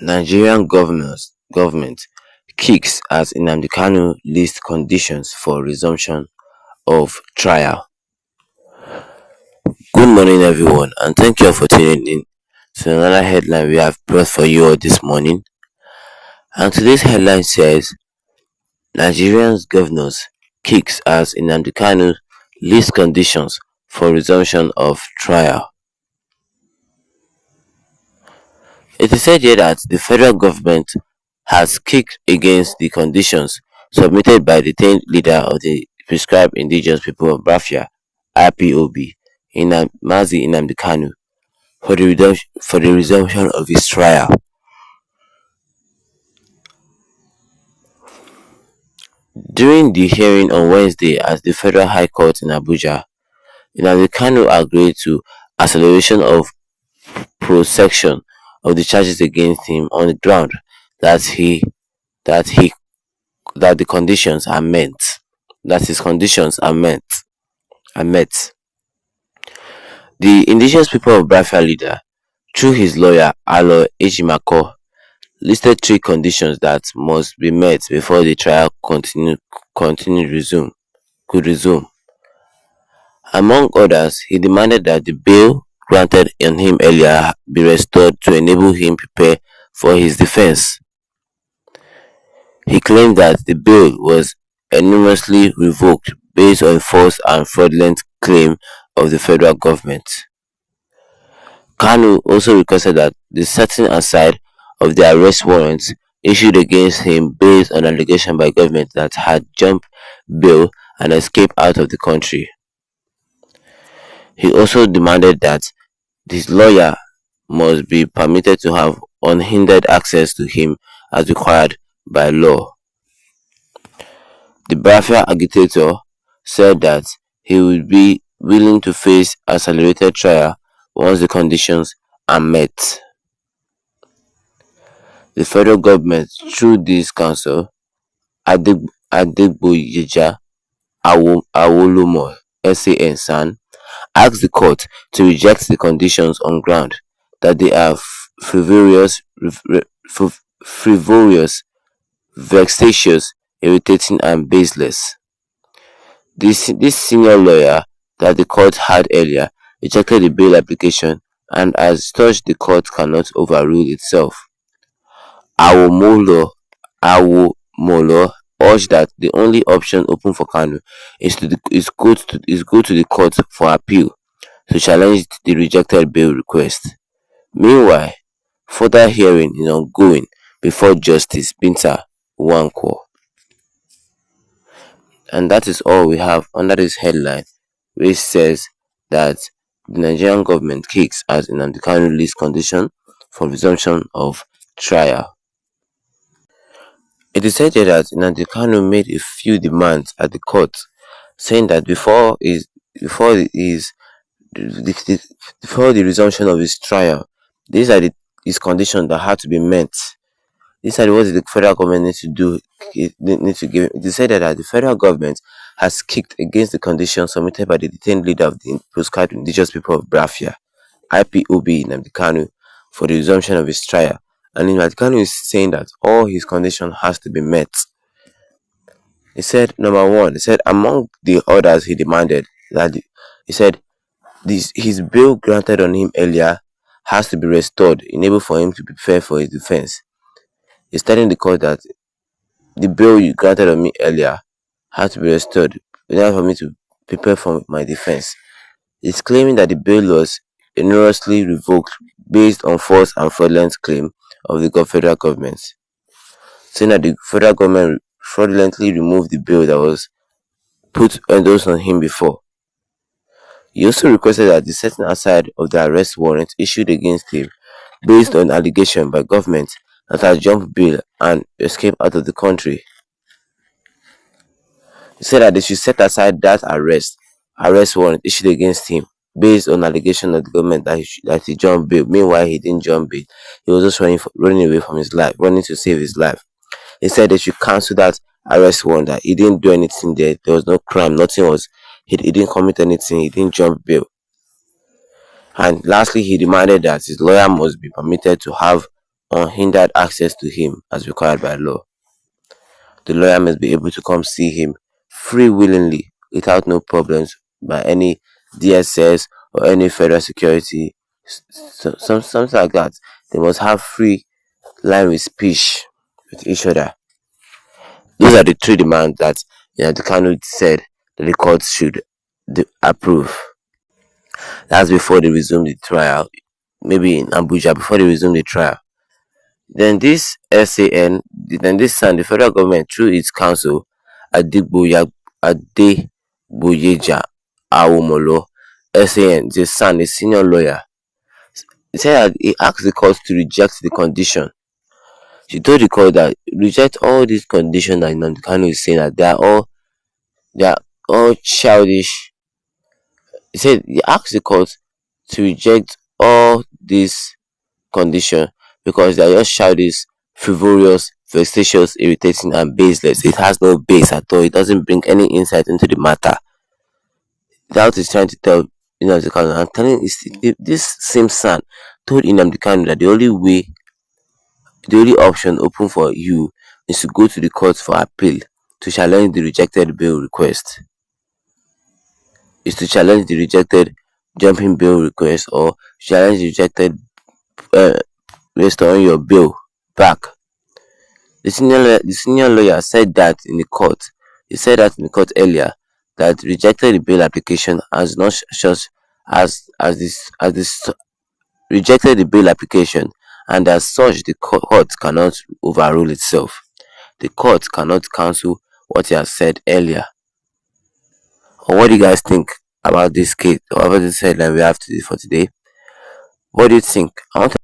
Nigerian government kicks as Nnamdi Kanu lists conditions for resumption of trial. Good morning, everyone, and thank you all for tuning in to another headline we have brought for you all this morning. And today's headline says Nigerian governors kicks as Nnamdi Kanu lists conditions for resumption of trial. It is said here that the federal government has kicked against the conditions submitted by the detained leader of the prescribed indigenous people of Biafra (IPOB), Nnamdi Kanu, for the resumption of his trial. During the hearing on Wednesday at the Federal High Court in Abuja, Nnamdi Kanu agreed to acceleration of prosecution of the charges against him on the ground that that he that the conditions are met. That his conditions are met. The indigenous people of Biafra leader, through his lawyer Alo Ejimako, listed three conditions that must be met before the trial could resume. Among others, he demanded that the bail granted on him earlier be restored to enable him prepare for his defense. He claimed that the bail was enormously revoked based on false and fraudulent claim of the federal government. Kanu also requested that the setting aside of the arrest warrants issued against him based on allegation by government that had jumped bail and escaped out of the country. He also demanded that his lawyer must be permitted to have unhindered access to him as required by law. The Biafra agitator said that he would be willing to face accelerated trial once the conditions are met. The federal government, through this council, Adegboyeja Awolomo SAN, asked the court to reject the conditions on ground that they are frivolous, vexatious, irritating and baseless. This senior lawyer that the court had earlier rejected the bail application, and as such the court cannot overrule itself. Awomolo urged that the only option open for Kanu is go to the court for appeal to challenge the rejected bail request. Meanwhile, further hearing is ongoing before Justice Binta Nwankwo. And that is all we have under this headline, which says that the Nigerian government kicks as Nnamdi Kanu lists condition for resumption of trial. It is said here that Nnamdi Kanu made a few demands at the court, saying that before the resumption of his trial, these are his conditions that had to be met. These are what the federal government needs to do. It is said that the federal government has kicked against the conditions submitted by the detained leader of the proscribed indigenous people of Biafra, IPOB, Nnamdi Kanu, for the resumption of his trial. And Nnamdi Kanu is saying that all his conditions has to be met. He said, number one, among the orders he demanded that his bail granted on him earlier has to be restored, enable for him to prepare for his defense. He's telling the court that the bail you granted on me earlier had to be restored in order for me to prepare for my defense. He's claiming that the bail was enormously revoked based on false and fraudulent claim of the federal government, saying that the federal government fraudulently removed the bail that was put endorsed on him before. He also requested that the setting aside of the arrest warrant issued against him based on allegation by government that had jumped bail and escaped out of the country. He said that they should set aside that arrest warrant issued against him based on allegation of the government that he jumped bail. Meanwhile, he didn't jump bail. He was just running away from his life, running to save his life. He said they should cancel that arrest warrant, that he didn't do anything there. There was no crime. He didn't commit anything. He didn't jump bail. And lastly, he demanded that his lawyer must be permitted to have unhindered access to him as required by law. The lawyer must be able to come see him free willingly without no problems by any DSS or any federal security, something like that. They must have free line with speech with each other. Those are the three demands that the Kanu said that the court should approve. That's before they resume the trial, maybe in Abuja before they resume the trial. Then this SAN, then this SAN, the federal government through its council, Adigboya Adegboyeja Awomolo, SAN, the SAN, a senior lawyer, he said that he asked the court to reject the condition. She told the court that reject all these conditions that Nnamdi Kanu is saying that they are all childish. He said he asked the court to reject all these conditions because they are just childish, frivolous, vexatious, irritating, and baseless. It has no base at all. It doesn't bring any insight into the matter. That is trying to tell Nnamdi Kanu. I'm telling you, this same son told Nnamdi Kanu that the only option open for you is to go to the court for appeal to challenge the rejected bail request. Is to challenge the rejected jumping bail request or challenge the rejected restoring your bail back. The senior lawyer said that in the court. He said that in the court earlier that rejected the bail application as not such as this rejected the bail application, and as such the court cannot overrule itself. The court cannot cancel what he has said earlier. Or what do you guys think about this case or about this headline we have today for today? What do you think? I want